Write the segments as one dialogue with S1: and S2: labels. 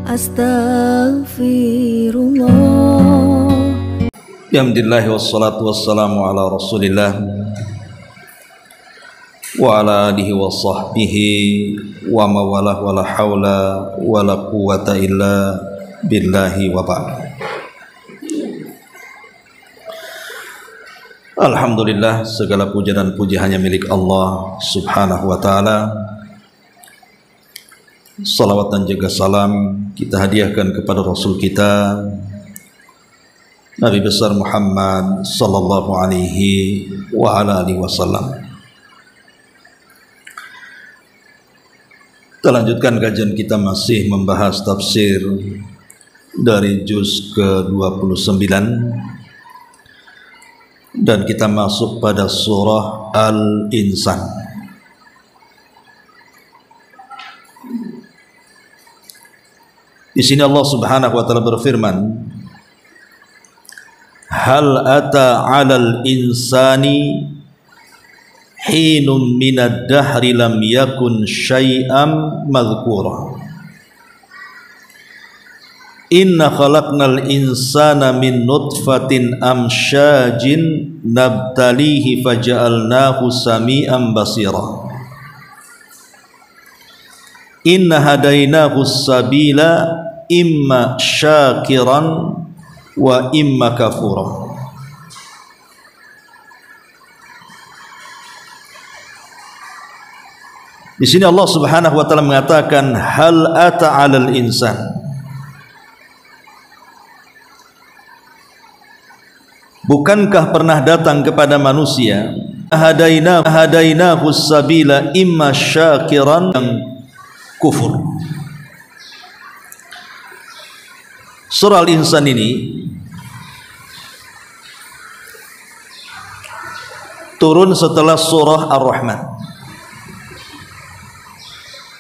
S1: Astaghfirullah.
S2: Alhamdulillah wassalatu wassalamu ala Rasulillah wa ala alihi wa sahbihi wa mawalah wa la hawla wa la quwata illa billahi wa ba'd. Alhamdulillah, segala puja dan puji hanya milik Allah subhanahu wa ta'ala. Salawat dan juga salam kita hadiahkan kepada Rasul kita Nabi besar Muhammad sallallahu alaihi wa ala alihi wasallam. Kita lanjutkan kajian kita, masih membahas tafsir dari juz ke-29 dan kita masuk pada surah Al-Insan. Di sini Allah Subhanahu wa taala berfirman, hal ata 'alal insani hinum minad dahri lam yakun syai'am madhkura. Inna khalaqnal insana min nutfatin amsyajin nabtalihi faja'alnahu sami'an basira. Inna hadainahu sabila imma syakiran wa imma kafura. Di sini Allah Subhanahu wa taala mengatakan hal ata 'alal insan. Bukankah pernah datang kepada manusia hadainahu sabila imma syakiran yang kufur. Surah Al-Insan ini turun setelah surah Ar-Rahman.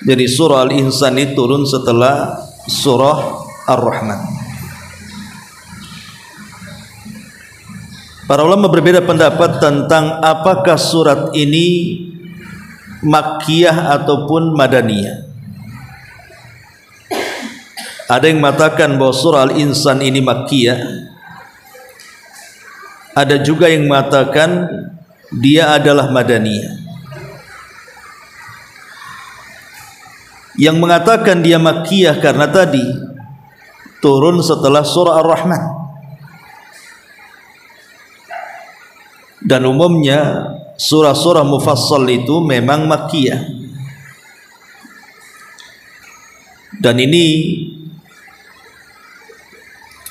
S2: Jadi surah Al-Insan ini turun setelah surah Ar-Rahman. Para ulama berbeda pendapat tentang apakah surat ini Makkiyah ataupun Madaniyah. Ada yang mengatakan bahwa surah Al-Insan ini Makkiyah. Ada juga yang mengatakan dia adalah Madaniyah. Yang mengatakan dia Makkiyah karena tadi turun setelah surah Ar-Rahman. Dan umumnya surah-surah mufassal itu memang Makkiyah. Dan ini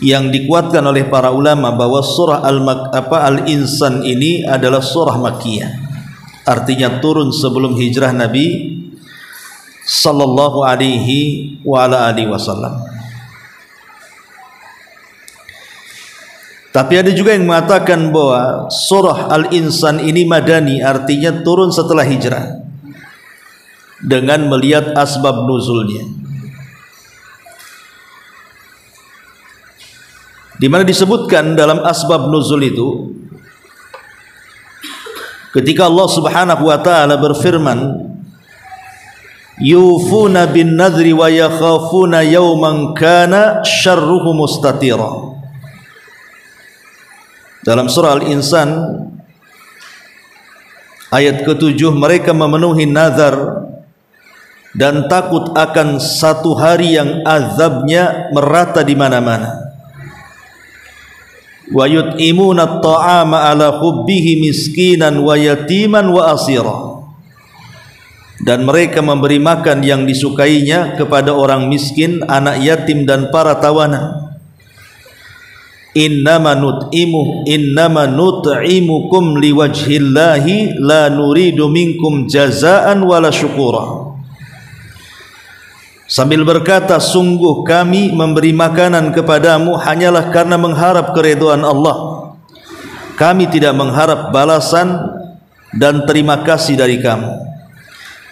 S2: yang dikuatkan oleh para ulama bahwa surah Al-Insan ini adalah surah Makkiyah. Artinya turun sebelum hijrah Nabi sallallahu alaihi wa ala alihi wasallam. Tapi ada juga yang mengatakan bahwa surah Al-Insan ini Madani, artinya turun setelah hijrah, dengan melihat asbab nuzulnya, di mana disebutkan dalam asbab nuzul itu ketika Allah Subhanahu wa taala berfirman yufuna bin nadri wa yakhafuna yawman kana syarruhu mustatira. Dalam surah Al-Insan ayat ke-7, mereka memenuhi nazar dan takut akan satu hari yang azabnya merata di mana-mana. Wa yut'imuna at-ta'ama ala hubbihi miskinan wa yatiman wa asira. Dan mereka memberi makan yang disukainya kepada orang miskin, anak yatim dan para tawanan. Innama nut'imukum liwajhillahi la nuridu minkum jazaan wala syukura. Sambil berkata, sungguh kami memberi makanan kepadamu hanyalah karena mengharap keridhaan Allah. Kami tidak mengharap balasan dan terima kasih dari kamu.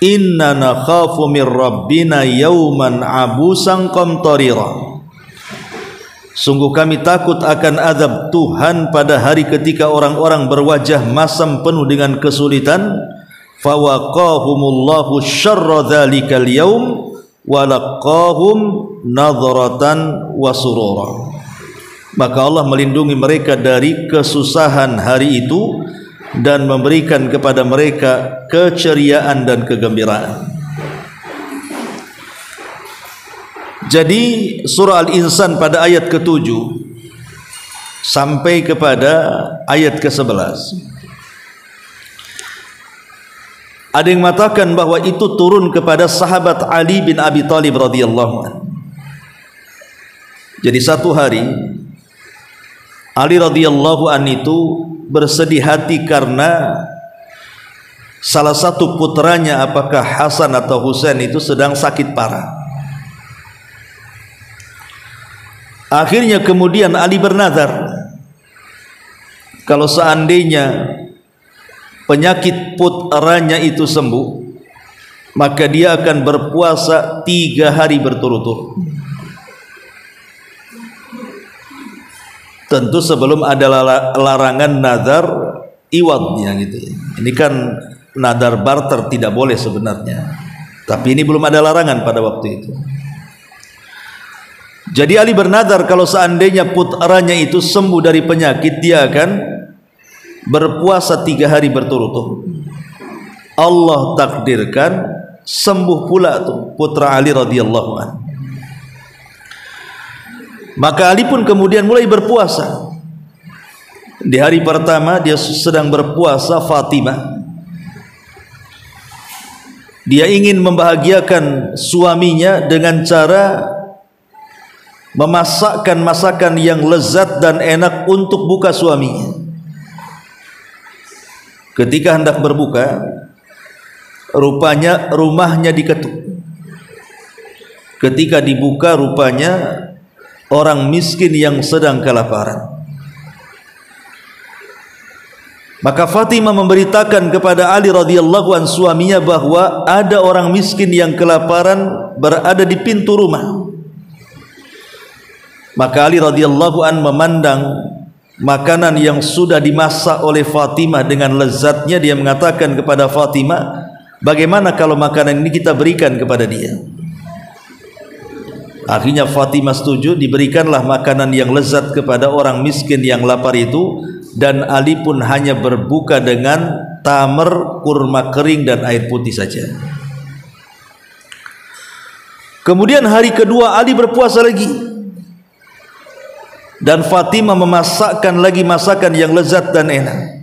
S2: Inna nakhafu min rabbina yawman abusan qamtarira. Sungguh kami takut akan azab Tuhan pada hari ketika orang-orang berwajah masam penuh dengan kesulitan. Fawaqahumullahu syarra dzalikal yaum wa laqahum nadratan wa surura. Maka Allah melindungi mereka dari kesusahan hari itu dan memberikan kepada mereka keceriaan dan kegembiraan. Jadi surah Al-Insan pada ayat ke-7 sampai kepada ayat ke-11 ada yang mengatakan bahwa itu turun kepada sahabat Ali bin Abi Thalib radhiyallahu anhu. Jadi satu hari Ali radhiyallahu anhu itu bersedih hati karena salah satu putranya, apakah Hasan atau Husain, itu sedang sakit parah. Akhirnya kemudian Ali bernazar, kalau seandainya penyakit putranya itu sembuh, maka dia akan berpuasa 3 hari berturut-turut. Tentu sebelum ada larangan nazar iwadnya gitu ya. Ini kan nazar barter, tidak boleh sebenarnya, tapi ini belum ada larangan pada waktu itu. Jadi Ali bernazar kalau seandainya putranya itu sembuh dari penyakit, dia akan berpuasa 3 hari berturut-turut. Allah takdirkan sembuh pula tuh putra Ali radhiyallahu anhu. Maka Ali pun kemudian mulai berpuasa. Di hari pertama dia sedang berpuasa Fatimah. Dia ingin membahagiakan suaminya dengan cara memasakkan masakan yang lezat dan enak untuk buka suaminya. Ketika hendak berbuka, rupanya rumahnya diketuk. Ketika dibuka, rupanya orang miskin yang sedang kelaparan. Maka Fatimah memberitakan kepada Ali radhiyallahu anhu suaminya bahwa ada orang miskin yang kelaparan berada di pintu rumah. Maka Ali radhiyallahu anhu memandang makanan yang sudah dimasak oleh Fatimah dengan lezatnya. Dia mengatakan kepada Fatimah, bagaimana kalau makanan ini kita berikan kepada dia? Akhirnya Fatimah setuju, diberikanlah makanan yang lezat kepada orang miskin yang lapar itu, dan Ali pun hanya berbuka dengan tamar, kurma kering dan air putih saja. Kemudian hari kedua Ali berpuasa lagi, dan Fatimah memasakkan lagi masakan yang lezat dan enak.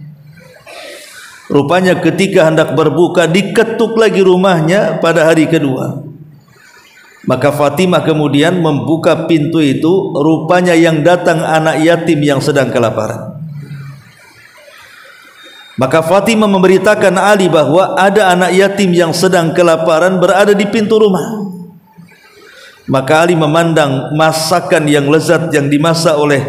S2: Rupanya ketika hendak berbuka, diketuk lagi rumahnya pada hari kedua. Maka Fatimah kemudian membuka pintu itu, rupanya yang datang anak yatim yang sedang kelaparan. Maka Fatimah memberitakan Ali bahwa ada anak yatim yang sedang kelaparan berada di pintu rumah. Maka Ali memandang masakan yang lezat yang dimasak oleh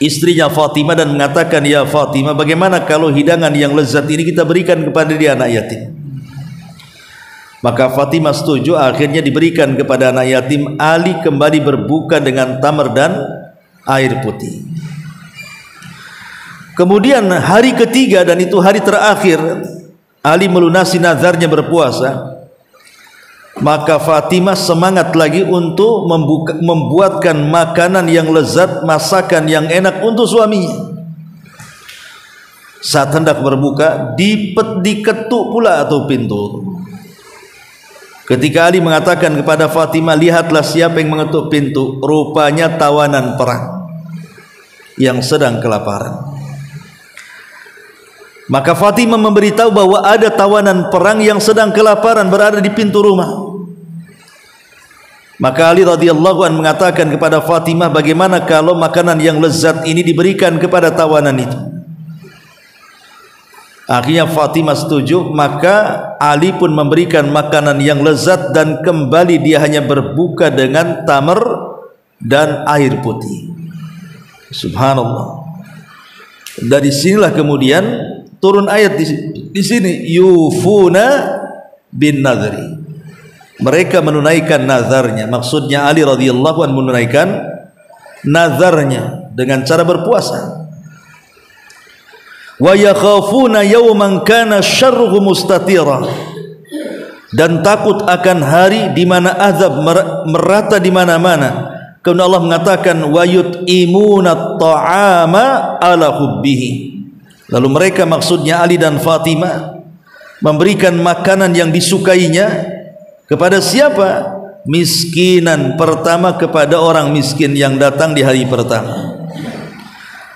S2: istrinya Fatimah dan mengatakan, ya Fatimah, bagaimana kalau hidangan yang lezat ini kita berikan kepada dia anak yatim? Maka Fatimah setuju, akhirnya diberikan kepada anak yatim. Ali kembali berbuka dengan tamar dan air putih. Kemudian hari ketiga, dan itu hari terakhir Ali melunasi nazarnya berpuasa. Maka Fatimah semangat lagi untuk membuatkan makanan yang lezat, masakan yang enak untuk suaminya. Saat hendak berbuka, diketuk pula atau pintu. Ketika Ali mengatakan kepada Fatimah, lihatlah siapa yang mengetuk pintu, rupanya tawanan perang yang sedang kelaparan. Maka Fatimah memberitahu bahwa ada tawanan perang yang sedang kelaparan berada di pintu rumah. Maka Ali radhiyallahu anhu mengatakan kepada Fatimah, bagaimana kalau makanan yang lezat ini diberikan kepada tawanan itu? Akhirnya Fatimah setuju, maka Ali pun memberikan makanan yang lezat dan kembali dia hanya berbuka dengan tamar dan air putih. Subhanallah. Dari sinilah kemudian turun ayat di sini, yufuna bin nadri. Mereka menunaikan nazarnya. Maksudnya Ali radhiyallahu anhu menunaikan nazarnya dengan cara berpuasa. Wa yakhafuna yawman kana syarruhu mustatira. dan takut akan hari di mana azab merata di mana-mana. Karena Allah mengatakan wa yut'imuna ta'ama ala hubbihi. Lalu mereka, maksudnya Ali dan Fatimah, memberikan makanan yang disukainya kepada siapa? Miskinan, pertama kepada orang miskin yang datang di hari pertama,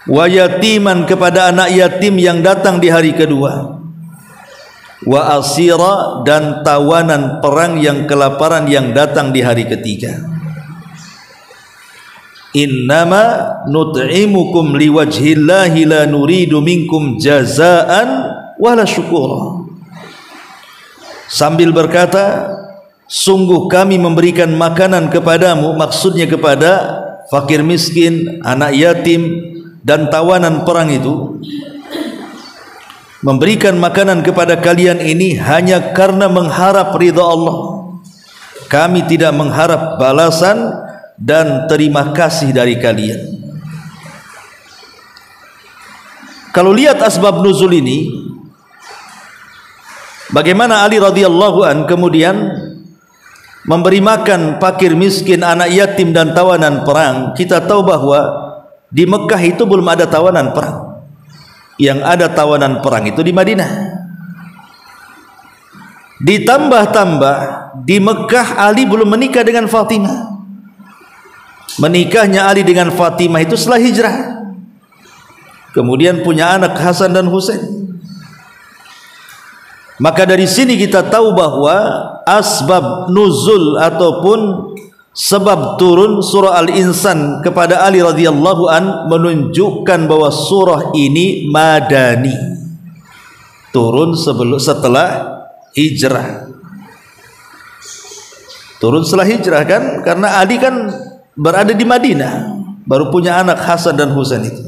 S2: wa yatiman, kepada anak yatim yang datang di hari kedua, wa asira, dan tawanan perang yang kelaparan yang datang di hari ketiga. Innama nut'imukum liwajhillahi la nuridu minkum jazaan wala syukura. Sambil berkata, sungguh kami memberikan makanan kepadamu, maksudnya kepada fakir miskin, anak yatim, dan tawanan perang itu, memberikan makanan kepada kalian ini hanya karena mengharap ridha Allah. Kami tidak mengharap balasan dan terima kasih dari kalian. Kalau lihat asbab nuzul ini, bagaimana Ali radhiyallahu an kemudian memberi makan fakir miskin, anak yatim, dan tawanan perang, kita tahu bahwa di Mekah itu belum ada tawanan perang. Yang ada tawanan perang itu di Madinah. Ditambah-tambah di Mekah Ali belum menikah dengan Fatimah. Menikahnya Ali dengan Fatimah itu setelah hijrah. Kemudian punya anak Hasan dan Husain. Maka dari sini kita tahu bahwa asbab nuzul ataupun sebab turun surah Al-Insan kepada Ali radhiyallahu an menunjukkan bahwa surah ini madani, turun setelah hijrah. Turun setelah hijrah kan, karena Ali kan berada di Madinah, baru punya anak Hasan dan Husain itu.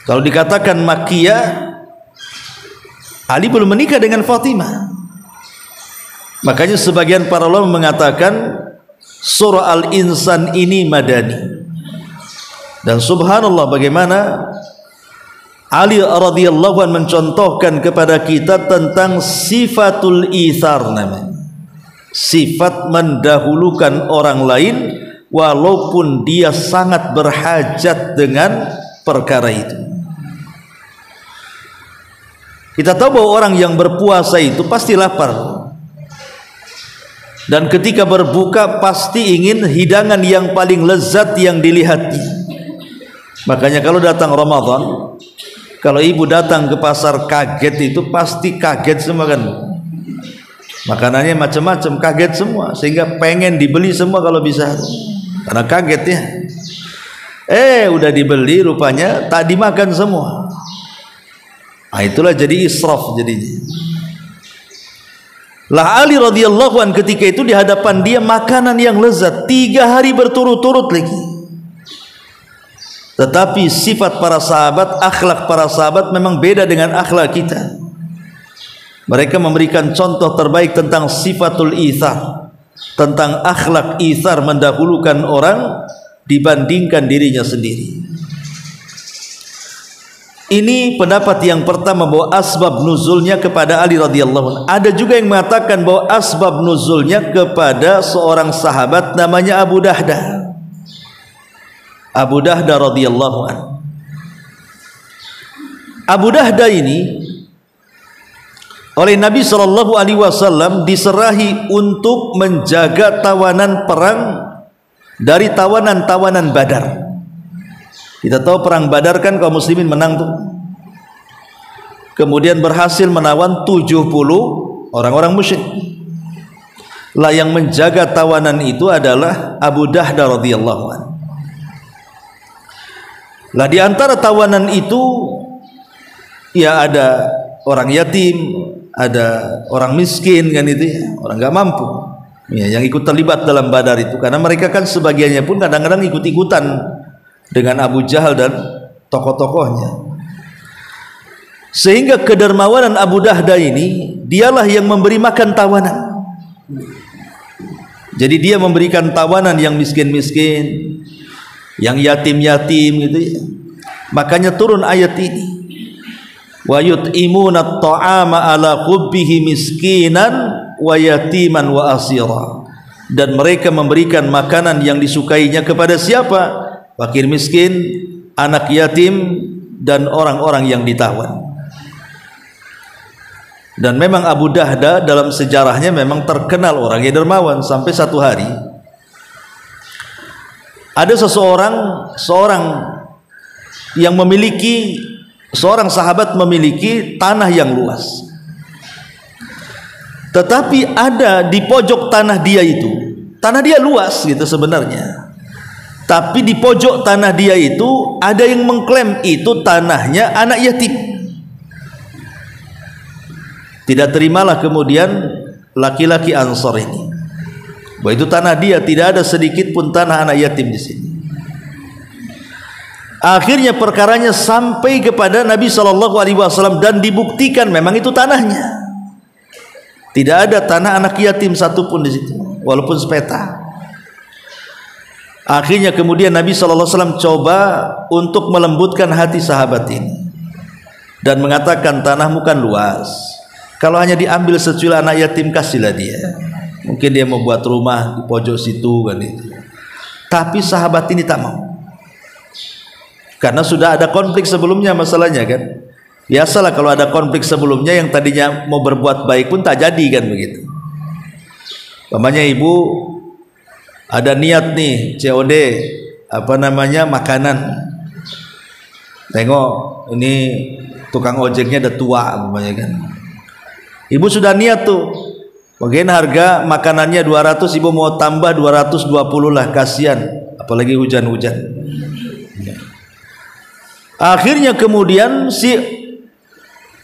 S2: Kalau dikatakan Makkiyah, Ali belum menikah dengan Fatimah. Makanya sebagian para ulama mengatakan surah Al-Insan ini madani. Dan subhanallah, bagaimana Ali radhiyallahu anhu mencontohkan kepada kita tentang sifatul itsar, namanya sifat mendahulukan orang lain walaupun dia sangat berhajat dengan perkara itu. Kita tahu bahwa orang yang berpuasa itu pasti lapar, dan ketika berbuka pasti ingin hidangan yang paling lezat yang dilihatnya. Makanya kalau datang Ramadan, kalau ibu datang ke pasar kaget itu pasti kaget semua kan, makanannya macam-macam, kaget semua, sehingga pengen dibeli semua kalau bisa, karena kaget ya. Udah dibeli rupanya tak dimakan semua. Nah, itulah jadi israf jadinya. Lah Ali radhiyallahu an ketika itu di hadapan dia makanan yang lezat 3 hari berturut-turut lagi. Tetapi sifat para sahabat, akhlak para sahabat memang beda dengan akhlak kita. Mereka memberikan contoh terbaik tentang sifatul itsar, tentang akhlak itsar, mendahulukan orang dibandingkan dirinya sendiri. Ini pendapat yang pertama, bahwa asbab nuzulnya kepada Ali radhiyallahu anhu. Ada juga yang mengatakan bahwa asbab nuzulnya kepada seorang sahabat namanya Abu Dahdah. Abu Dahdah radhiyallahu anhu. Abu Dahdah ini oleh Nabi sallallahu alaihi wasallam diserahi untuk menjaga tawanan perang dari tawanan-tawanan Badar. Kita tahu perang Badar kan kaum muslimin menang tuh. Kemudian berhasil menawan 70 orang-orang musyrik. Lah yang menjaga tawanan itu adalah Abu Dahdah radhiyallahu anhu. Lah di antara tawanan itu ya ada orang yatim, ada orang miskin kan itu ya, orang nggak mampu ya, yang ikut terlibat dalam Badar itu, karena mereka kan sebagiannya pun kadang-kadang ikut-ikutan dengan Abu Jahal dan tokoh-tokohnya. Sehingga kedermawanan Abu Dahdah ini, dialah yang memberi makan tawanan. Jadi dia memberikan tawanan yang miskin-miskin, yang yatim-yatim gitu ya. Makanya turun ayat ini. wa yut'imuna at-ta'ama ala hubbihi miskinan wa yatiman wa asira, dan mereka memberikan makanan yang disukainya kepada siapa? Fakir miskin, anak yatim, dan orang-orang yang ditawan. Dan memang Abu Dahda dalam sejarahnya memang terkenal orang yang dermawan. Sampai satu hari ada seorang yang memiliki, seorang sahabat memiliki tanah yang luas, tetapi ada di pojok tanah dia itu, tanah dia luas gitu sebenarnya, tapi di pojok tanah dia itu ada yang mengklaim itu tanahnya anak yatim. Tidak terimalah kemudian laki-laki Ansor ini bahwa itu tanah dia, tidak ada sedikit pun tanah anak yatim di sini. Akhirnya perkaranya sampai kepada Nabi SAW dan dibuktikan memang itu tanahnya. Tidak ada tanah anak yatim satupun di situ, walaupun sepeta. Akhirnya kemudian Nabi SAW coba untuk melembutkan hati sahabat ini dan mengatakan, tanahmu kan luas, kalau hanya diambil secuil anak yatim kasihlah dia. Mungkin dia mau buat rumah di pojok situ kan itu. Tapi sahabat ini tak mau. Karena sudah ada konflik sebelumnya masalahnya kan. Biasalah kalau ada konflik sebelumnya, yang tadinya mau berbuat baik pun tak jadi kan begitu. Umpamanya ibu ada niat nih COD makanan. Tengok ini tukang ojeknya udah tua umpamanya kan. Ibu sudah niat tuh, bagian harga makanannya 200, ibu mau tambah 220 lah, kasihan apalagi hujan-hujan. Akhirnya kemudian si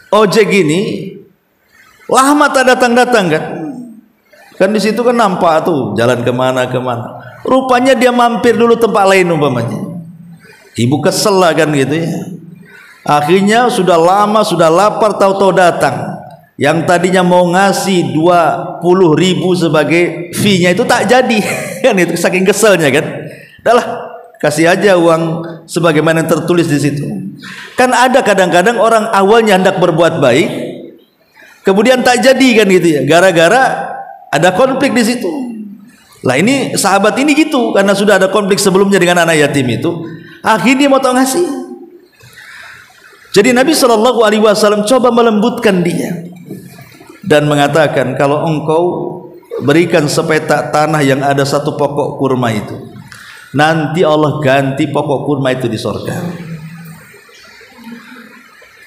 S2: ojek ini lama tak datang-datang kan di situ kan nampak tuh jalan kemana. Rupanya dia mampir dulu tempat lain umpamanya. Ibu kesel lah kan gitu ya. Akhirnya sudah lama, sudah lapar, tahu-tahu datang. Yang tadinya mau ngasih 20.000 sebagai fee-nya itu tak jadi kan, itu saking keselnya kan. Udahlah, kasih aja uang sebagaimana yang tertulis di situ. Kan ada kadang-kadang orang awalnya hendak berbuat baik, kemudian tak jadi kan gitu ya, gara-gara ada konflik di situ. Lah ini sahabat ini gitu, karena sudah ada konflik sebelumnya dengan anak yatim itu, akhirnya mau tahu ngasih. Jadi Nabi SAW coba melembutkan dia dan mengatakan, kalau engkau berikan sepetak tanah yang ada satu pokok kurma itu, nanti Allah ganti pokok kurma itu di surga.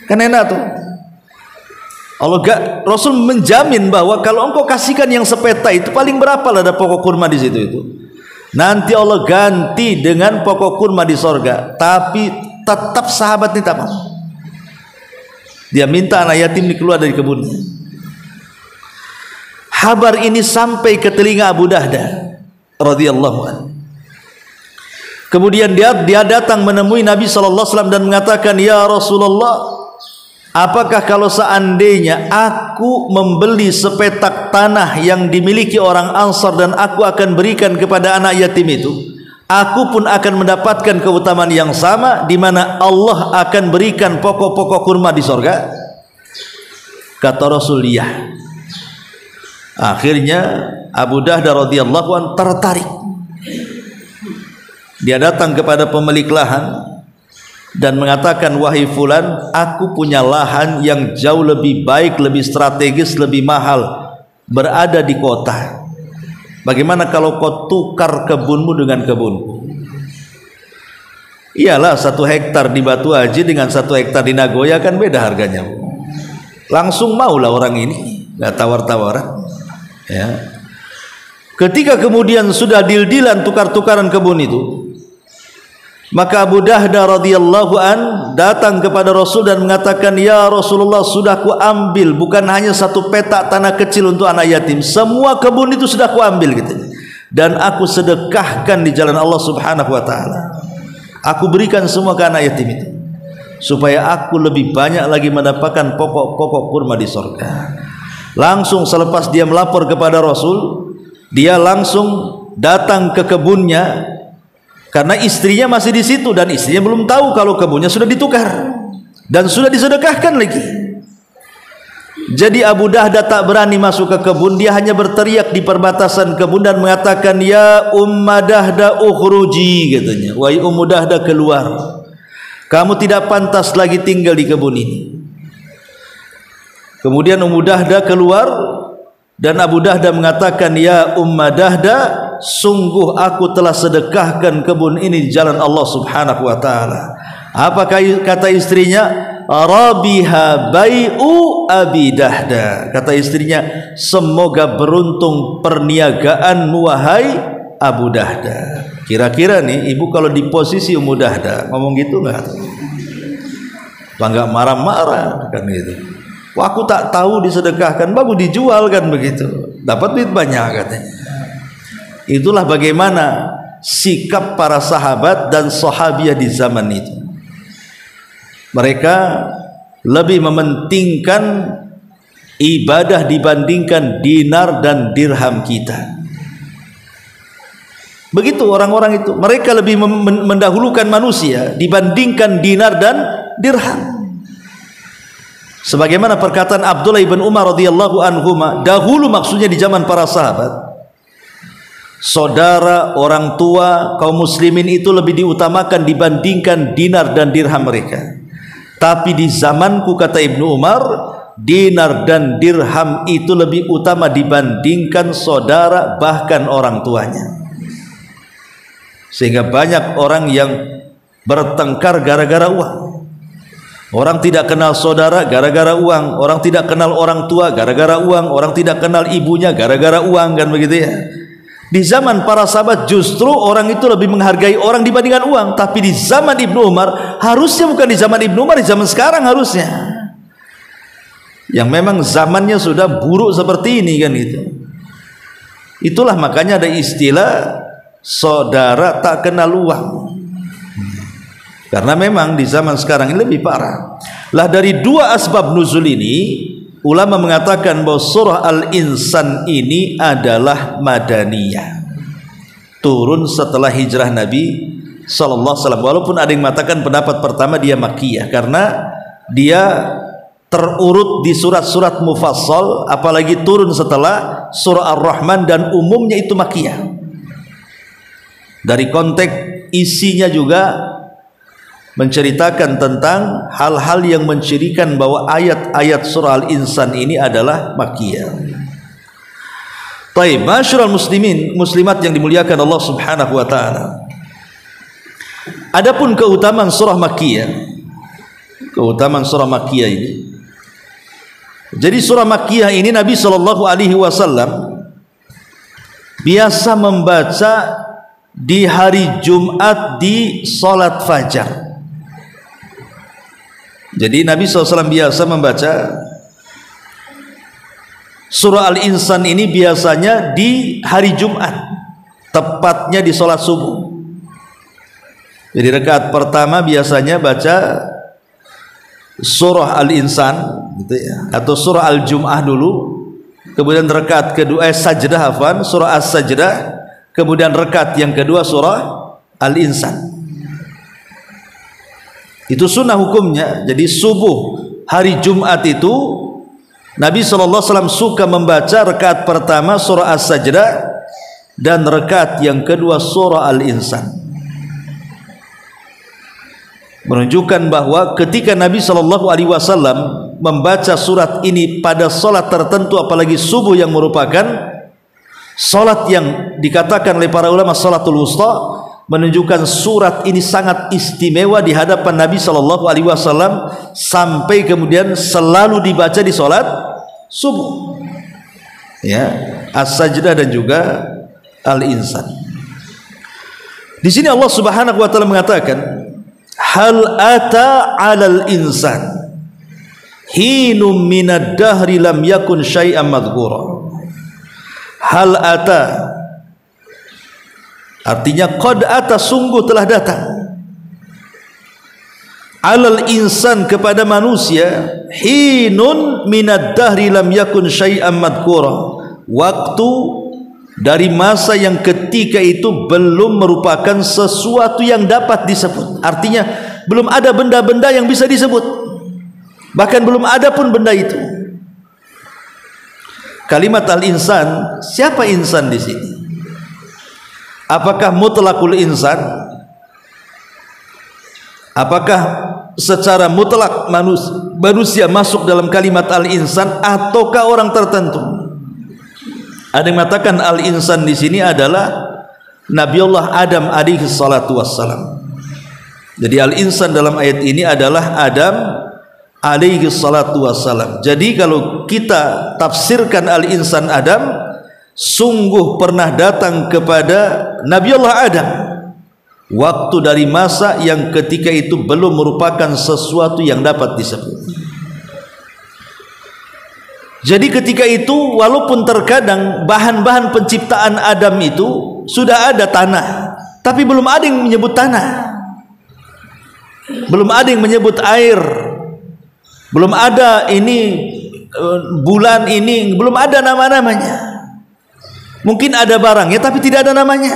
S2: Kan enak tuh. Rasul menjamin bahwa kalau engkau kasihkan yang sepeta itu, paling berapa lah ada pokok kurma di situ itu, nanti Allah ganti dengan pokok kurma di surga. Tapi tetap sahabat ini tak mau. Dia minta anak yatim dikeluar dari kebunnya. Kabar ini sampai ke telinga Abu Dahda radhiyallahu anhu. Kemudian dia datang menemui Nabi SAW dan mengatakan, ya Rasulullah, apakah kalau seandainya aku membeli sepetak tanah yang dimiliki orang Ansar dan aku akan berikan kepada anak yatim itu, aku pun akan mendapatkan keutamaan yang sama, di mana Allah akan berikan pokok-pokok kurma di surga? Kata Rasul, ya. Akhirnya Abu Dahda radhiyallahu anhu tertarik. Dia datang kepada pemilik lahan dan mengatakan, wahai fulan, aku punya lahan yang jauh lebih baik, lebih strategis, lebih mahal, berada di kota. Bagaimana kalau kau tukar kebunmu dengan kebunku? Iyalah, 1 hektar di Batu Haji dengan 1 hektar di Nagoya kan beda harganya. Langsung maulah orang ini, nggak tawar-tawaran. Ya. Ketika kemudian sudah deal-dealan tukar-tukaran kebun itu, maka Abu Dahda radhiyallahu an datang kepada Rasul dan mengatakan, ya Rasulullah, sudah ku ambil bukan hanya 1 petak tanah kecil untuk anak yatim, semua kebun itu sudah ku ambil gitu. Dan aku sedekahkan di jalan Allah Subhanahu wa taala. Aku berikan semua ke anak yatim itu, supaya aku lebih banyak lagi mendapatkan pokok-pokok kurma di surga. Langsung selepas dia melapor kepada Rasul, dia langsung datang ke kebunnya, karena istrinya masih di situ dan istrinya belum tahu kalau kebunnya sudah ditukar. dan sudah disedekahkan lagi. Jadi Abu Dahda tak berani masuk ke kebun, dia hanya berteriak di perbatasan kebun dan mengatakan, ya Umma Dahda ukhruji, katanya, wahai Ummu Dahda keluar, kamu tidak pantas lagi tinggal di kebun ini. Kemudian Ummu Dahda keluar dan Abu Dahda mengatakan, ya Umma Dahda, sungguh aku telah sedekahkan kebun ini di jalan Allah Subhanahu wa taala. Apa kata istrinya? Rabiha bai'u Abi Dahda. Kata istrinya, semoga beruntung perniagaanmu wahai Abu Dahda. Kira-kira nih ibu kalau di posisi Ummu Dahda ngomong gitu nggak? Apa nggak marah-marah kan gitu? Wah, aku tak tahu disedekahkan, bagus dijual kan begitu, dapat duit banyak katanya. Itulah bagaimana sikap para sahabat dan sahabiah di zaman itu. Mereka lebih mementingkan ibadah dibandingkan dinar dan dirham kita. Begitu orang-orang itu, mereka lebih mendahulukan manusia dibandingkan dinar dan dirham. Sebagaimana perkataan Abdullah ibn Umar radhiyallahu anhuma, dahulu maksudnya di zaman para sahabat, saudara, orang tua, kaum muslimin itu lebih diutamakan dibandingkan dinar dan dirham mereka. Tapi di zamanku, kata Ibnu Umar, dinar dan dirham itu lebih utama dibandingkan saudara, bahkan orang tuanya. Sehingga banyak orang yang bertengkar gara-gara uang. Orang tidak kenal saudara gara-gara uang, orang tidak kenal orang tua gara-gara uang, orang tidak kenal ibunya gara-gara uang, kan begitu ya. Di zaman para sahabat justru orang itu lebih menghargai orang dibandingkan uang. Tapi di zaman Ibnu Umar, harusnya bukan di zaman Ibnu Umar, di zaman sekarang harusnya, yang memang zamannya sudah buruk seperti ini kan gitu. Itulah makanya ada istilah saudara tak kenal uang. Karena memang di zaman sekarang ini lebih parah. Lah dari dua asbab nuzul ini, ulama mengatakan bahwa surah Al-Insan ini adalah madaniyah, turun setelah hijrah Nabi sallallahu alaihi wasallam. Walaupun ada yang mengatakan pendapat pertama dia makkiyah, karena dia terurut di surat-surat mufassal, apalagi turun setelah surah Ar-Rahman, dan umumnya itu makkiyah. Dari konteks isinya juga menceritakan tentang hal-hal yang mencirikan bahwa ayat-ayat surah Al-Insan ini adalah makkiyah. Baik, masyarul muslimin muslimat yang dimuliakan Allah Subhanahu wa taala. Adapun keutamaan surah makkiyah, keutamaan surah makkiyah ini. Jadi surah makkiyah ini Nabi sallallahu alaihi wasallam biasa membaca di hari Jumat di salat fajar. Jadi Nabi SAW biasa membaca surah Al-Insan ini biasanya di hari Jumat, tepatnya di sholat subuh. Jadi rakaat pertama biasanya baca surah Al-Insan gitu ya, atau surah Al-Jum'ah dulu, kemudian rakaat kedua sajdah, surah As-Sajdah, kemudian rakaat yang kedua surah Al-Insan. Itu sunnah hukumnya. Jadi subuh hari Jumat itu Nabi SAW suka membaca rakaat pertama surah As-Sajdah dan rakaat yang kedua surah Al-Insan, menunjukkan bahwa ketika Nabi SAW membaca surat ini pada solat tertentu, apalagi subuh yang merupakan solat yang dikatakan oleh para ulama salatul wusta, menunjukkan surat ini sangat istimewa di hadapan Nabi SAW, sampai kemudian selalu dibaca di solat subuh ya, As-Sajdah dan juga Al-Insan. Di sini Allah Subhanahu wa taala mengatakan, hal ata 'alal insan hinum minad dahri lam yakun syai'an madhkura. Hal ata artinya qad ata, sungguh telah datang, alal insan, kepada manusia, hinun minad dahri lam yakun syai'an madhkura, waktu dari masa yang ketika itu belum merupakan sesuatu yang dapat disebut. Artinya belum ada benda-benda yang bisa disebut. Bahkan belum ada pun benda itu. Kalimat al-insan, siapa insan di sini? Apakah mutlakul insan? Apakah secara mutlak manusia masuk dalam kalimat al-insan ataukah orang tertentu? Ada yang mengatakan al-insan di sini adalah Nabiullah Adam alaihi salatu wassalam. Jadi al-insan dalam ayat ini adalah Adam alaihi salatu wassalam. Jadi kalau kita tafsirkan al-insan Adam, sungguh pernah datang kepada Nabiullah Adam waktu dari masa yang ketika itu belum merupakan sesuatu yang dapat disebut. Jadi ketika itu walaupun terkadang bahan-bahan penciptaan Adam itu sudah ada tanah, tapi belum ada yang menyebut tanah, belum ada yang menyebut air, belum ada ini bulan ini, belum ada nama-namanya. Mungkin ada barangnya tapi tidak ada namanya,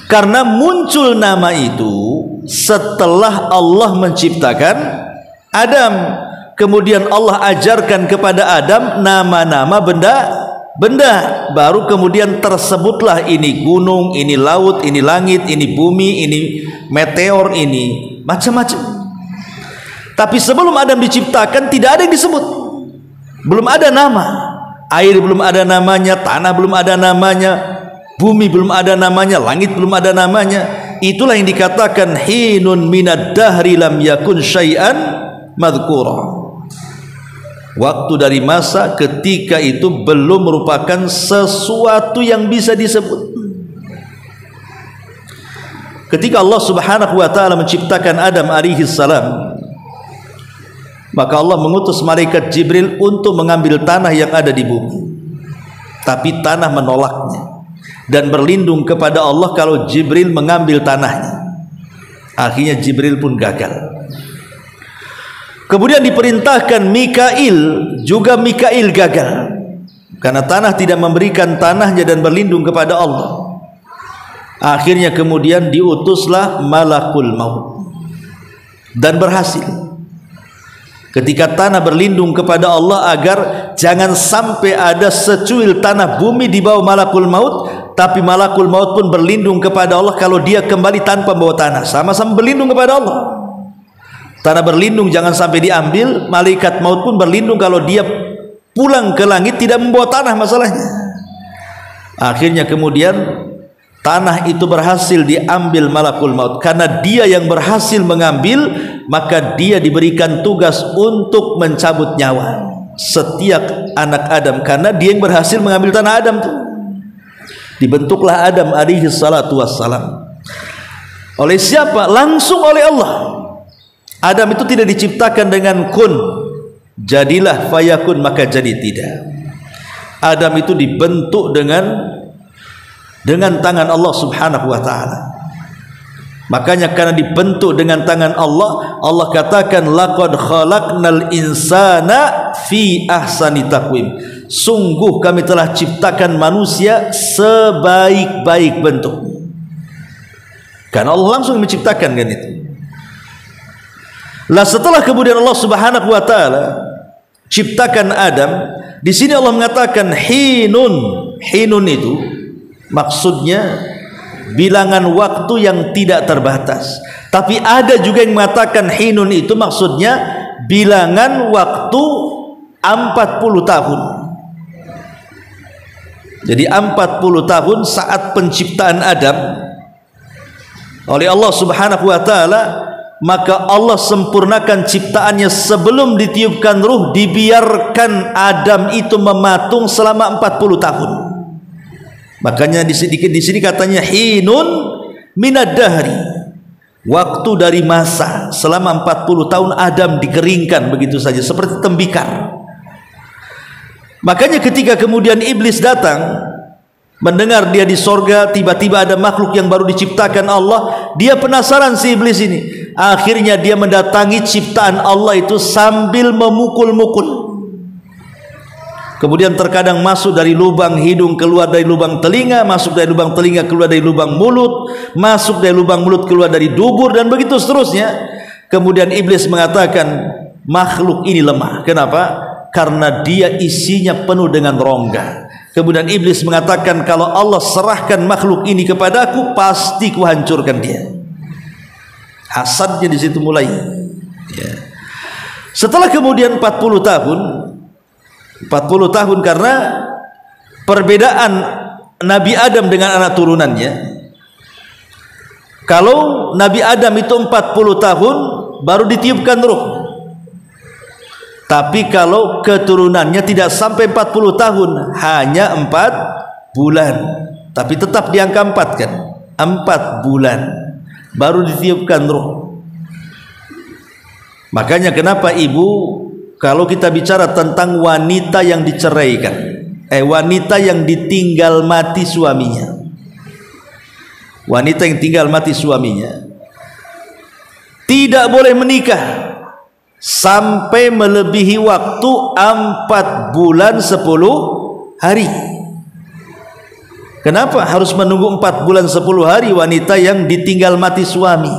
S2: karena muncul nama itu setelah Allah menciptakan Adam. Kemudian Allah ajarkan kepada Adam nama-nama benda, baru kemudian tersebutlah ini gunung, ini laut, ini langit, ini bumi, ini meteor, ini macam-macam. Tapi sebelum Adam diciptakan tidak ada yang disebut, belum ada nama. Air belum ada namanya, tanah belum ada namanya, bumi belum ada namanya, langit belum ada namanya. Itulah yang dikatakan hinun minad dahri lam yakun syai'an madhkura. Waktu dari masa ketika itu belum merupakan sesuatu yang bisa disebut. Ketika Allah Subhanahu wa taala menciptakan Adam alaihi salam, maka Allah mengutus malaikat Jibril untuk mengambil tanah yang ada di bumi. Tapi tanah menolaknya dan berlindung kepada Allah kalau Jibril mengambil tanahnya. Akhirnya Jibril pun gagal. Kemudian diperintahkan Mikail, juga Mikail gagal karena tanah tidak memberikan tanahnya dan berlindung kepada Allah. Akhirnya kemudian diutuslah malakul maut dan berhasil. Ketika tanah berlindung kepada Allah agar jangan sampai ada secuil tanah bumi di bawah malakul maut, tapi malakul maut pun berlindung kepada Allah kalau dia kembali tanpa membawa tanah, sama-sama berlindung kepada Allah. Tanah berlindung jangan sampai diambil, malaikat maut pun berlindung kalau dia pulang ke langit tidak membawa tanah masalahnya. Akhirnya kemudian tanah itu berhasil diambil malakul maut. Karena dia yang berhasil mengambil, maka dia diberikan tugas untuk mencabut nyawa setiap anak Adam, karena dia yang berhasil mengambil tanah Adam tuh. Dibentuklah Adam alaihi salatu wassalam. Oleh siapa? Langsung oleh Allah. Adam itu tidak diciptakan dengan kun, jadilah fayakun, maka jadi tidak. Adam itu dibentuk dengan tangan Allah Subhanahu wa taala. Makanya karena dibentuk dengan tangan Allah, Allah katakan laqad khalaqnal insana fi ahsani taqwim. Sungguh kami telah ciptakan manusia sebaik-baik bentuk. Karena Allah langsung menciptakan kan itu. Lah setelah kemudian Allah Subhanahu wa taala ciptakan Adam, di sini Allah mengatakan hinun. Hinun itu maksudnya bilangan waktu yang tidak terbatas. Tapi ada juga yang mengatakan hinun itu maksudnya bilangan waktu 40 tahun. Jadi 40 tahun saat penciptaan Adam oleh Allah Subhanahu wa taala, maka Allah sempurnakan ciptaannya sebelum ditiupkan ruh, dibiarkan Adam itu mematung selama 40 tahun. Makanya di sini katanya hinun minad dahri, waktu dari masa. Selama 40 tahun Adam dikeringkan begitu saja seperti tembikar. Makanya ketika kemudian iblis datang mendengar dia di sorga tiba-tiba ada makhluk yang baru diciptakan Allah, dia penasaran si iblis ini. Akhirnya dia mendatangi ciptaan Allah itu sambil memukul-mukul. Kemudian terkadang masuk dari lubang hidung, keluar dari lubang telinga, masuk dari lubang telinga, keluar dari lubang mulut, masuk dari lubang mulut, keluar dari dubur, dan begitu seterusnya. Kemudian iblis mengatakan, makhluk ini lemah. Kenapa? Karena dia isinya penuh dengan rongga. Kemudian iblis mengatakan, kalau Allah serahkan makhluk ini kepadaku, pasti kuhancurkan dia. Hasadnya di situ mulai. Ya. Setelah kemudian 40 tahun karena perbedaan Nabi Adam dengan anak turunannya. Kalau Nabi Adam itu 40 tahun baru ditiupkan ruh. Tapi kalau keturunannya tidak sampai 40 tahun, hanya 4 bulan. Tapi tetap di angka 4 kan? 4 bulan baru ditiupkan ruh. Makanya kenapa ibu, kalau kita bicara tentang wanita yang diceraikan, wanita yang ditinggal mati suaminya, wanita yang tinggal mati suaminya tidak boleh menikah sampai melebihi waktu 4 bulan 10 hari. Kenapa harus menunggu 4 bulan 10 hari wanita yang ditinggal mati suami?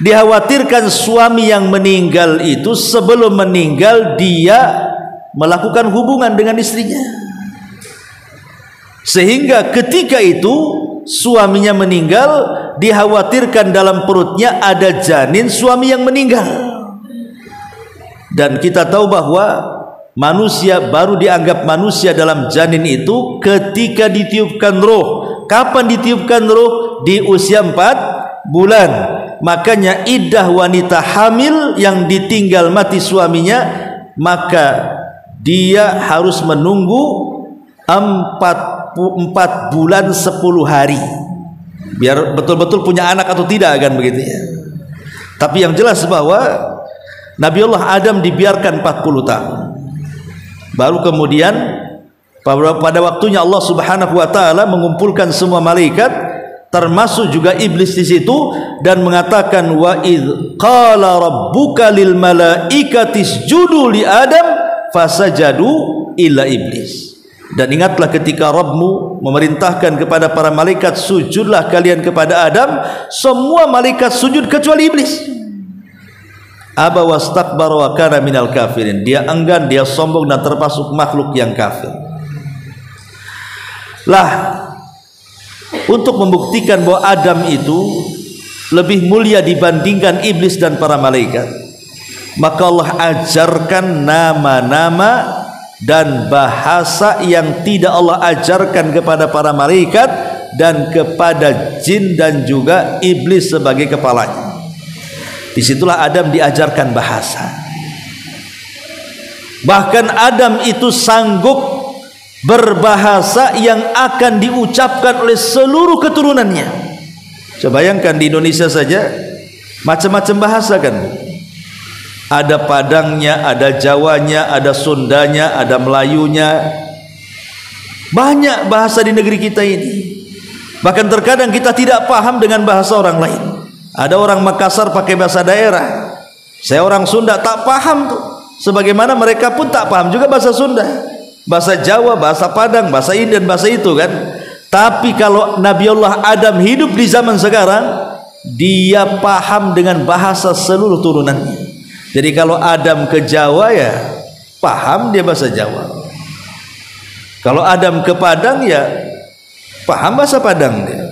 S2: Dikhawatirkan suami yang meninggal itu sebelum meninggal dia melakukan hubungan dengan istrinya, sehingga ketika itu suaminya meninggal, dikhawatirkan dalam perutnya ada janin suami yang meninggal. Dan kita tahu bahwa manusia baru dianggap manusia dalam janin itu ketika ditiupkan roh. Kapan ditiupkan roh? Di usia 4 bulan. Makanya iddah wanita hamil yang ditinggal mati suaminya, maka dia harus menunggu 4 bulan 10 hari biar betul-betul punya anak atau tidak, kan begitu ya. Tapi yang jelas bahwa Nabiullah Adam dibiarkan 40 tahun. Baru kemudian pada waktunya Allah Subhanahu wa taala mengumpulkan semua malaikat, termasuk juga iblis di situ, dan mengatakan, wa idz qala rabbuka lil malaikati isjudu li adam fasajadu illa iblis. Dan ingatlah ketika Rabbmu memerintahkan kepada para malaikat, sujudlah kalian kepada Adam, semua malaikat sujud kecuali iblis. Aba wastakbara wa kana minal kafirin. Dia enggan, dia sombong dan termasuk makhluk yang kafir. Lah, untuk membuktikan bahwa Adam itu lebih mulia dibandingkan iblis dan para malaikat, maka Allah ajarkan nama-nama dan bahasa yang tidak Allah ajarkan kepada para malaikat dan kepada jin dan juga iblis sebagai kepalanya. Disitulah Adam diajarkan bahasa. Bahkan Adam itu sanggup berbahasa yang akan diucapkan oleh seluruh keturunannya. Coba bayangkan di Indonesia saja macam-macam bahasa kan. Ada Padangnya, ada Jawanya, ada Sundanya, ada Melayunya. Banyak bahasa di negeri kita ini. Bahkan terkadang kita tidak paham dengan bahasa orang lain. Ada orang Makassar pakai bahasa daerah. Saya orang Sunda tak paham tuh. Sebagaimana mereka pun tak paham juga bahasa Sunda, bahasa Jawa, bahasa Padang, bahasa ini dan bahasa itu kan. Tapi kalau Nabiullah Adam hidup di zaman sekarang, dia paham dengan bahasa seluruh turunannya. Jadi kalau Adam ke Jawa ya paham dia bahasa Jawa. Kalau Adam ke Padang ya paham bahasa Padang dia,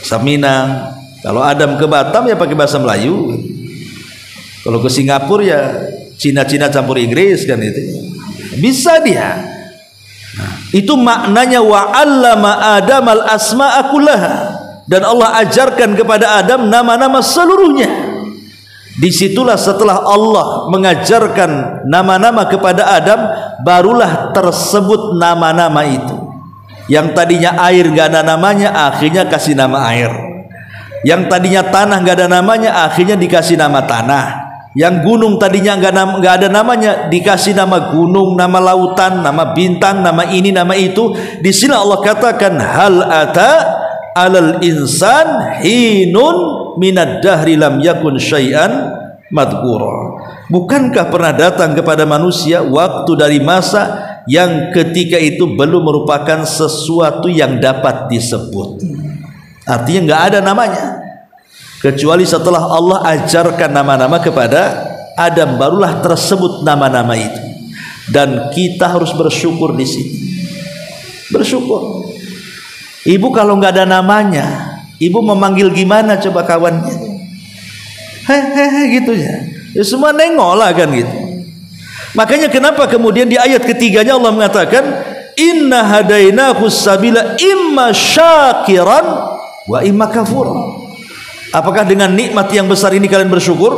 S2: bahasa Minang. Kalau Adam ke Batam ya pakai bahasa Melayu. Kalau ke Singapura ya Cina-Cina campur Inggris kan itu. Bisa dia. Nah, itu maknanya wa 'allama Adamal asma'a kullaha. Dan Allah ajarkan kepada Adam nama-nama seluruhnya. Disitulah setelah Allah mengajarkan nama-nama kepada Adam, barulah tersebut nama-nama itu. Yang tadinya air gak ada namanya, akhirnya kasih nama air. Yang tadinya tanah gak ada namanya, akhirnya dikasih nama tanah. Yang gunung tadinya gak ada namanya, dikasih nama gunung, nama lautan, nama bintang, nama ini, nama itu. Di sini Allah katakan, hal ata alal insan hinun minad dahri lam yakun syai'an madhkura. Bukankah pernah datang kepada manusia waktu dari masa yang ketika itu belum merupakan sesuatu yang dapat disebut. Artinya nggak ada namanya kecuali setelah Allah ajarkan nama-nama kepada Adam barulah tersebut nama-nama itu. Dan kita harus bersyukur di sini. Bersyukur. Ibu kalau nggak ada namanya, ibu memanggil gimana coba kawannya? Hehehe gitu ya. Ya semua nengok lah kan gitu. Makanya kenapa kemudian di ayat ketiganya Allah mengatakan inna hadainahu sabila imma syakiran wa imma kafura. Apakah dengan nikmat yang besar ini kalian bersyukur,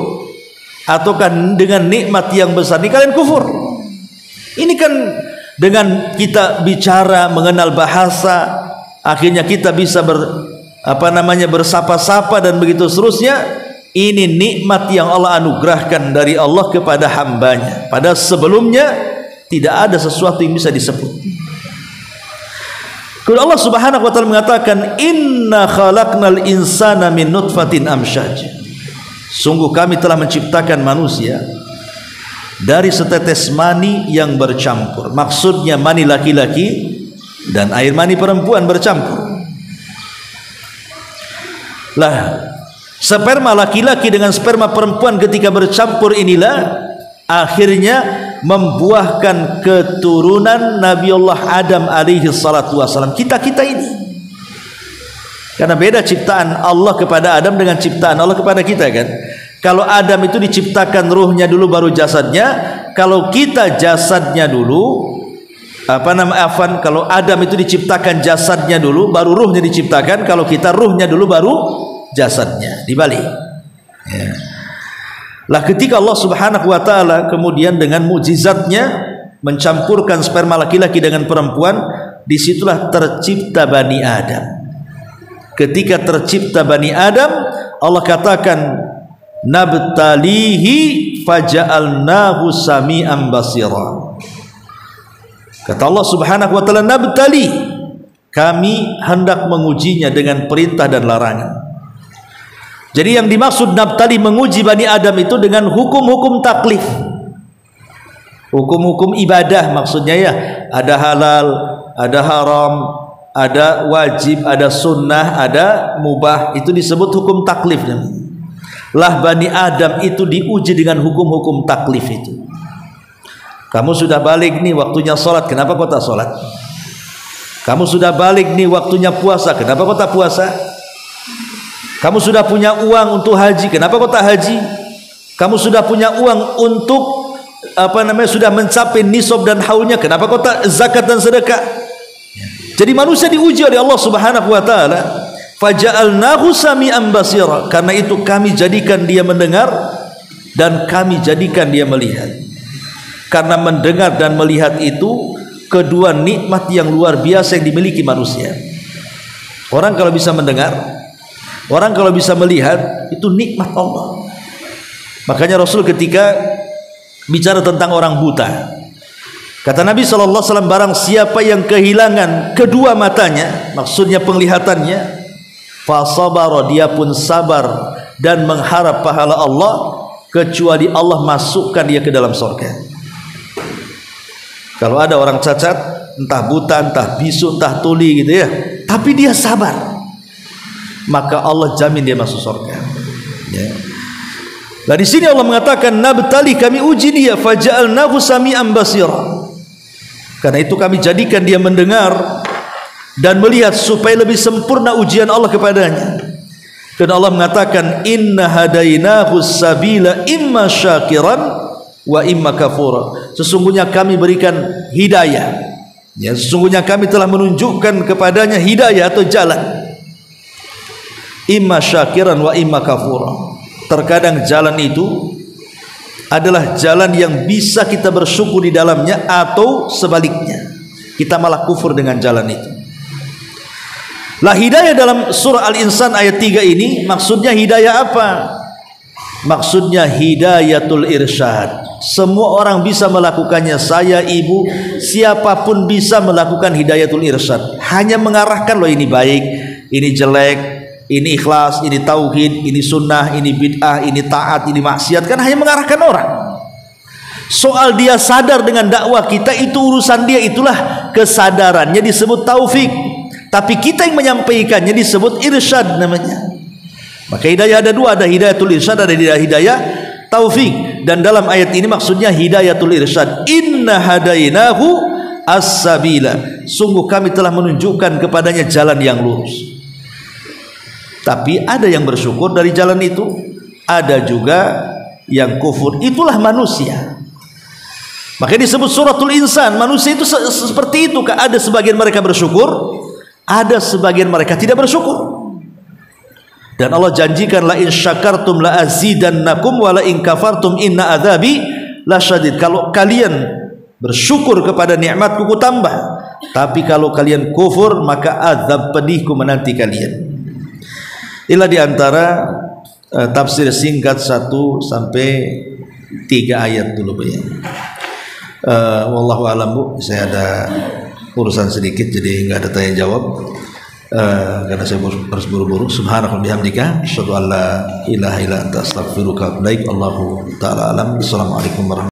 S2: ataukah dengan nikmat yang besar ini kalian kufur? Ini kan dengan kita bicara mengenal bahasa, akhirnya kita bisa bersapa-sapa dan begitu seterusnya. Ini nikmat yang Allah anugerahkan dari Allah kepada hambanya. Pada sebelumnya tidak ada sesuatu yang bisa disebut. Kemudian Allah Subhanahu wa taala mengatakan inna khalaqnal insana min nutfatin amsyaj. Sungguh kami telah menciptakan manusia dari setetes mani yang bercampur. Maksudnya mani laki-laki dan air mani perempuan bercampur. Lah, sperma laki-laki dengan sperma perempuan ketika bercampur inilah akhirnya membuahkan keturunan Nabiullah Adam alaihi salatu wasalam. Kita-kita ini. Karena beda ciptaan Allah kepada Adam dengan ciptaan Allah kepada kita kan. Kalau Adam itu diciptakan ruhnya dulu baru jasadnya, kalau kita jasadnya dulu kalau Adam itu diciptakan jasadnya dulu baru ruhnya diciptakan, kalau kita ruhnya dulu baru jasadnya, dibalik. Ya. Lah ketika Allah Subhanahu wa taala kemudian dengan mukjizatnya mencampurkan sperma laki-laki dengan perempuan, disitulah tercipta Bani Adam. Ketika tercipta Bani Adam, Allah katakan nabtalihi faja'alnahu sami'an basira. Kata Allah Subhanahu wa taala nabtali, kami hendak mengujinya dengan perintah dan larangan. Jadi yang dimaksud nabtali menguji Bani Adam itu dengan hukum-hukum taklif, hukum-hukum ibadah maksudnya ya. Ada halal, ada haram, ada wajib, ada sunnah, ada mubah. Itu disebut hukum taklif. Lah Bani Adam itu diuji dengan hukum-hukum taklif itu. Kamu sudah balik nih waktunya sholat, kenapa kau tak sholat? Kamu sudah balik nih waktunya puasa, kenapa kau tak puasa? Kamu sudah punya uang untuk haji, kenapa kau tak haji? Kamu sudah punya uang untuk sudah mencapai nisab dan haulnya, kenapa kau tak zakat dan sedekah? Jadi manusia diuji oleh Allah Subhanahu wa taala. Faja'alnahu sami'an basira. Karena itu kami jadikan dia mendengar dan kami jadikan dia melihat. Karena mendengar dan melihat itu kedua nikmat yang luar biasa yang dimiliki manusia. Orang kalau bisa mendengar, orang kalau bisa melihat, itu nikmat Allah. Makanya Rasul ketika bicara tentang orang buta, kata Nabi SAW, barang siapa yang kehilangan kedua matanya, maksudnya penglihatannya, fasabara, dia pun sabar dan mengharap pahala Allah, kecuali Allah masukkan dia ke dalam surga. Kalau ada orang cacat, entah buta, entah bisu, entah tuli gitu ya, tapi dia sabar, maka Allah jamin dia masuk surga. Ya. Nah di sini Allah mengatakan nabtali, kami uji dia, faja'alnahu sami'an basira. Karena itu kami jadikan dia mendengar dan melihat supaya lebih sempurna ujian Allah kepadanya. Dan Allah mengatakan inna hadainahu sabila imma syakiran wa imma kafura. Sesungguhnya kami berikan hidayah, ya, sesungguhnya kami telah menunjukkan kepadanya hidayah atau jalan, imma syakiran wa imma kafura. Terkadang jalan itu adalah jalan yang bisa kita bersyukur di dalamnya, atau sebaliknya kita malah kufur dengan jalan itu. Lah hidayah dalam surah Al-Insan ayat 3 ini maksudnya hidayah apa? Maksudnya hidayatul irsyad. Semua orang bisa melakukannya, saya, ibu, siapapun bisa melakukan hidayatul irsyad. Hanya mengarahkan, loh ini baik, ini jelek, ini ikhlas, ini tauhid, ini sunnah, ini bid'ah, ini taat, ini maksiat. Kan hanya mengarahkan orang. Soal dia sadar dengan dakwah kita, itu urusan dia, itulah kesadarannya disebut taufik. Tapi kita yang menyampaikannya disebut irsyad namanya. Maka hidayah ada dua, ada hidayatul irsyad, ada hidayah taufik. dan dalam ayat ini maksudnya hidayatul irsyad. Inna hadainahu as-sabila, sungguh kami telah menunjukkan kepadanya jalan yang lurus. Tapi ada yang bersyukur dari jalan itu, ada juga yang kufur. Itulah manusia. Makanya disebut suratul insan. Manusia itu seperti itu. Ada sebagian mereka bersyukur, ada sebagian mereka tidak bersyukur. Dan Allah janjikan, la in syakartum la azidannakum wa la in kafartum inna adzabi lasyadid. Kalau kalian bersyukur kepada nikmatku ku tambah, tapi kalau kalian kufur maka azab pedihku menanti kalian. Inilah diantara tafsir singkat 1 sampai 3 ayat dulu Bu ya. Wallahu alam Bu, saya ada urusan sedikit jadi nggak ada tanya jawab. Karena saya harus buru-buru. Subhanallah bihamdika asyhadu an la ilaha illa anta astaghfiruka wa atubu ilaik. Allahu taala alam. Assalamualaikum warahmatullahi wabarakatuh.